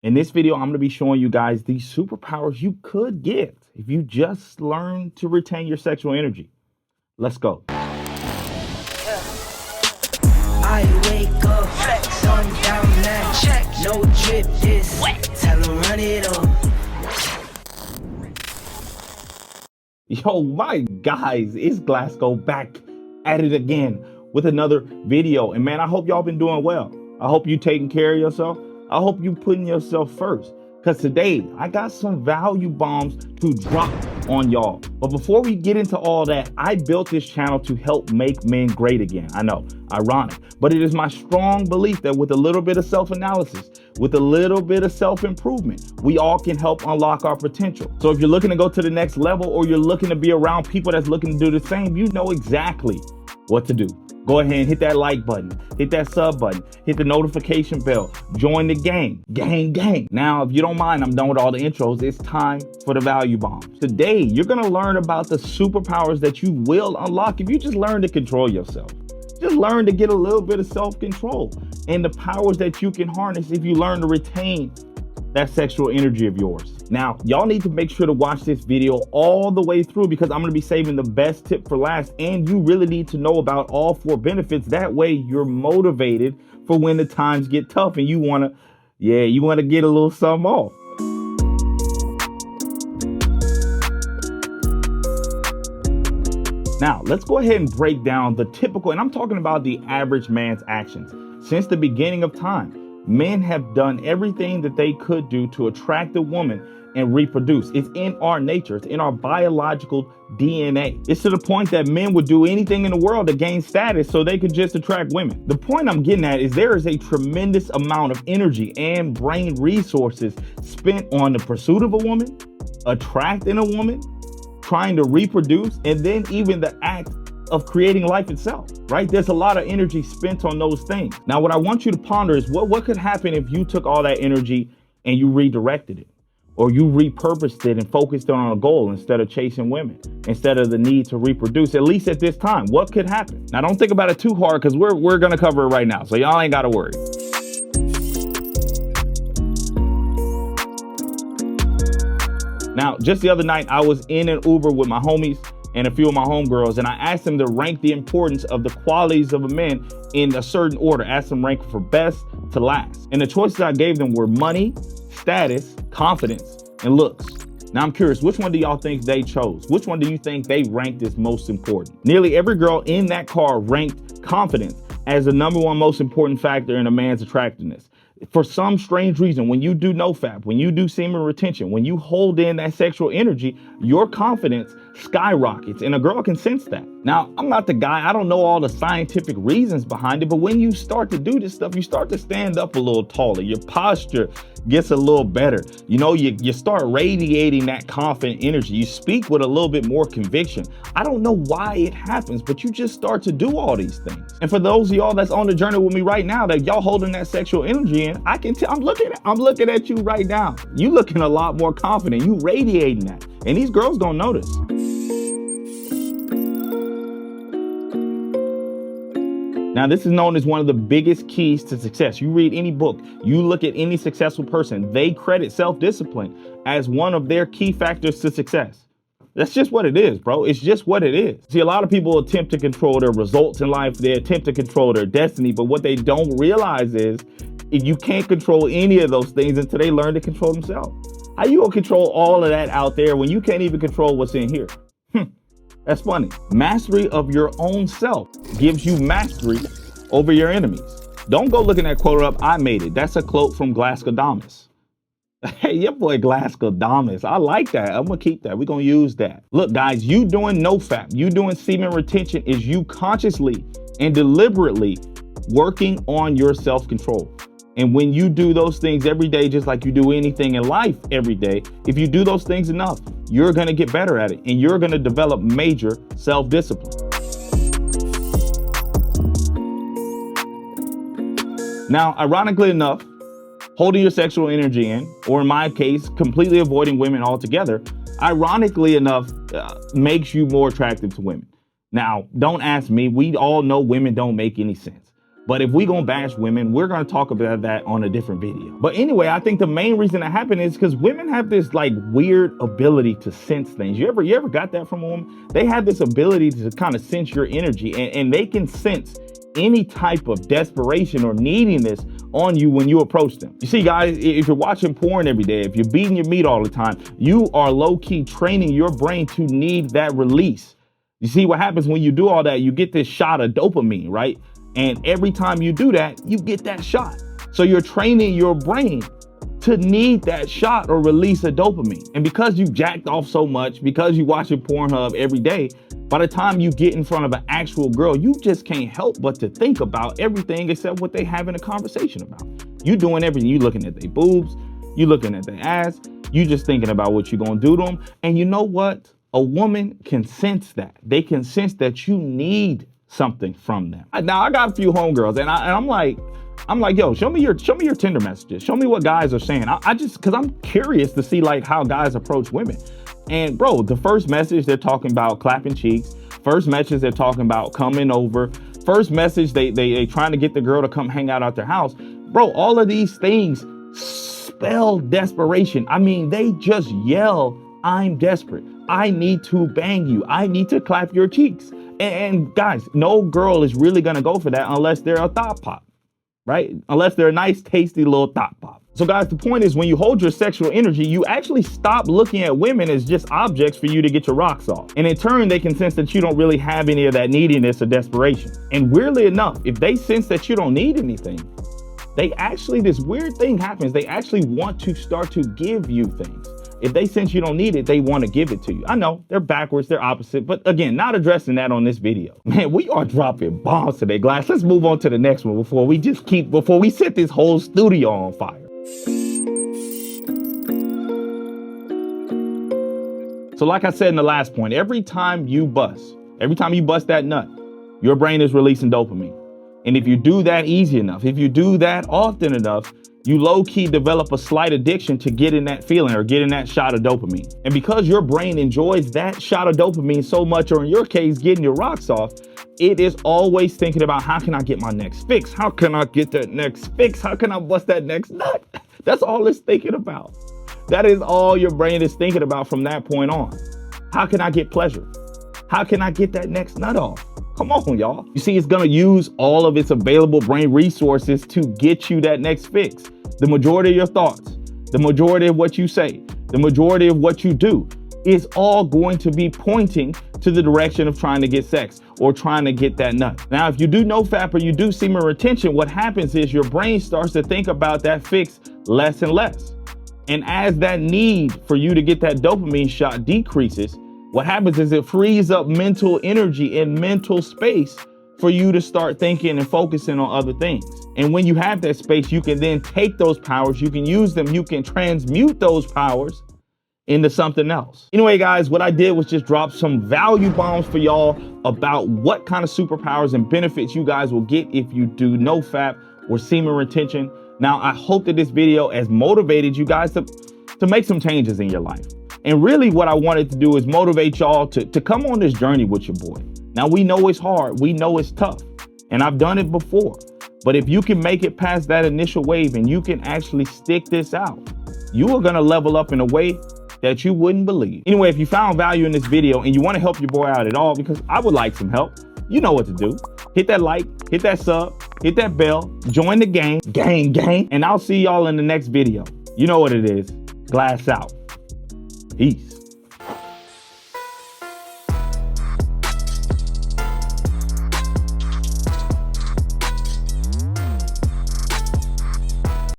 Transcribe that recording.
In this video, I'm going to be showing you guys these superpowers you could get if you just learn to retain your sexual energy. Let's go. I wake up, sun down that check, no drip this wet, tell them run it up. Yo, my guys, it's Glasgow back at it again with another video. And man, I hope y'all been doing well. I hope you taking care of yourself. I hope you putting yourself first. Because today I got some value bombs to drop on y'all. But before we get into all that, I built this channel to help make men great again. I know, ironic, but it is my strong belief that with a little bit of self-analysis, with a little bit of self-improvement, we all can help unlock our potential. So if you're looking to go to the next level or you're looking to be around people that's looking to do the same, you know exactly what to do. Go ahead and hit that like button, hit that sub button, hit the notification bell, join the gang. Now, if you don't mind, I'm done with all the intros. It's time for the value bombs. Today, you're gonna learn about the superpowers that you will unlock if you just learn to control yourself. Just learn to get a little bit of self-control and the powers that you can harness if you learn to retain that sexual energy of yours. Now, y'all need to make sure to watch this video all the way through because I'm gonna be saving the best tip for last, and you really need to know about all 4 benefits. That way you're motivated for when the times get tough and you wanna get a little something off. Now, let's go ahead and break down the typical, and I'm talking about the average man's actions. Since the beginning of time, men have done everything that they could do to attract a woman and reproduce. It's in our nature. It's in our biological DNA. It's to the point that men would do anything in the world to gain status so they could just attract women. The point I'm getting at is there is a tremendous amount of energy and brain resources spent on the pursuit of a woman, attracting a woman, trying to reproduce, and then even the act of creating life itself, right? There's a lot of energy spent on those things. Now, what I want you to ponder is what could happen if you took all that energy and you redirected it, or you repurposed it and focused on a goal instead of chasing women, instead of the need to reproduce, at least at this time. What could happen? Now, don't think about it too hard because we're gonna cover it right now, so y'all ain't gotta worry. Now, just the other night, I was in an Uber with my homies and a few of my homegirls, and I asked them to rank the importance of the qualities of a man in a certain order. Asked them rank for best to last. And the choices I gave them were money, status, confidence, and looks. Now I'm curious, which one do y'all think they chose? Which one do you think they ranked as most important? Nearly every girl in that car ranked confidence as the #1 most important factor in a man's attractiveness. For some strange reason, when you do NOFAP, when you do semen retention, when you hold in that sexual energy, your confidence skyrockets, and a girl can sense that. Now, I'm not the guy, I don't know all the scientific reasons behind it, but when you start to do this stuff, you start to stand up a little taller. Your posture gets a little better. You know, you start radiating that confident energy. You speak with a little bit more conviction. I don't know why it happens, but you just start to do all these things. And for those of y'all that's on the journey with me right now, that y'all holding that sexual energy in, I can tell, I'm looking at you right now. You looking a lot more confident. You radiating that. And these girls don't notice. Now, this is known as one of the biggest keys to success. You read any book, you look at any successful person, they credit self-discipline as one of their key factors to success. That's just what it is, bro. It's just what it is. See, a lot of people attempt to control their results in life. They attempt to control their destiny, but what they don't realize is you can't control any of those things until they learn to control themselves. How you gonna control all of that out there when you can't even control what's in here? That's funny. Mastery of your own self gives you mastery over your enemies. Don't go looking that quote up. I made it. That's a quote from Glasgow. Hey, your boy Glasgow. I like that. I'm gonna keep that. We're gonna use that. Look, guys, you doing NOFAP, you doing semen retention is you consciously and deliberately working on your self-control. And when you do those things every day, just like you do anything in life every day, if you do those things enough, you're gonna get better at it and you're gonna develop major self-discipline. Now, ironically enough, holding your sexual energy in, or in my case, completely avoiding women altogether, ironically enough, makes you more attractive to women. Now, don't ask me. We all know women don't make any sense. But if we gonna bash women, we're gonna talk about that on a different video. But anyway, I think the main reason that happened is because women have this like weird ability to sense things. You ever got that from a woman? They have this ability to kind of sense your energy, and they can sense any type of desperation or neediness on you when you approach them. You see, guys, if you're watching porn every day, if you're beating your meat all the time, you are low-key training your brain to need that release. You see what happens when you do all that? You get this shot of dopamine, right? And every time you do that, you get that shot. So you're training your brain to need that shot or release of dopamine. And because you jacked off so much, because you watching Pornhub every day, by the time you get in front of an actual girl, you just can't help but to think about everything except what they having a conversation about. You doing everything. You looking at their boobs, you looking at their ass, you just thinking about what you gonna do to them. And you know what? A woman can sense that. They can sense that you need something from them. Now I got a few homegirls, and I'm like, yo, show me your Tinder messages. Show me what guys are saying. Cause I'm curious to see like how guys approach women. And bro, the first message they're talking about clapping cheeks. First message they're talking about coming over. First message they trying to get the girl to come hang out at their house. Bro, all of these things spell desperation. I mean, they just yell, I'm desperate. I need to bang you. I need to clap your cheeks. And guys, no girl is really gonna go for that unless they're a thought pop, right? Unless they're a nice, tasty little thought pop. So guys, the point is when you hold your sexual energy, you actually stop looking at women as just objects for you to get your rocks off. And in turn, they can sense that you don't really have any of that neediness or desperation. And weirdly enough, if they sense that you don't need anything, this weird thing happens. They actually want to start to give you things. If they sense you don't need it, they want to give it to you. I know they're backwards, they're opposite, but again, not addressing that on this video. Man, we are dropping bombs today, Glass. Let's move on to the next one before we set this whole studio on fire. So like I said in the last point, every time you bust that nut, your brain is releasing dopamine. And if you do that easy enough, if you do that often enough, you low-key develop a slight addiction to getting that feeling or getting that shot of dopamine. And because your brain enjoys that shot of dopamine so much, or in your case, getting your rocks off, it is always thinking about how can I get my next fix? How can I get that next fix? How can I bust that next nut? That's all it's thinking about. That is all your brain is thinking about from that point on. How can I get pleasure? How can I get that next nut off? Come on, y'all. You see, it's gonna use all of its available brain resources to get you that next fix. The majority of your thoughts, the majority of what you say, the majority of what you do is all going to be pointing to the direction of trying to get sex or trying to get that nut. Now, if you do NOFAP or you do semen retention, what happens is your brain starts to think about that fix less and less. And as that need for you to get that dopamine shot decreases, what happens is it frees up mental energy and mental space for you to start thinking and focusing on other things. And when you have that space, you can then take those powers, you can use them, you can transmute those powers into something else. Anyway, guys, what I did was just drop some value bombs for y'all about what kind of superpowers and benefits you guys will get if you do NOFAP or semen retention. Now, I hope that this video has motivated you guys to make some changes in your life. And really what I wanted to do is motivate y'all to come on this journey with your boy. Now, we know it's hard, we know it's tough, and I've done it before. But if you can make it past that initial wave and you can actually stick this out, you are gonna level up in a way that you wouldn't believe. Anyway, if you found value in this video and you wanna help your boy out at all, because I would like some help, you know what to do. Hit that like, hit that sub, hit that bell, join the gang, and I'll see y'all in the next video. You know what it is, Glass out. Peace.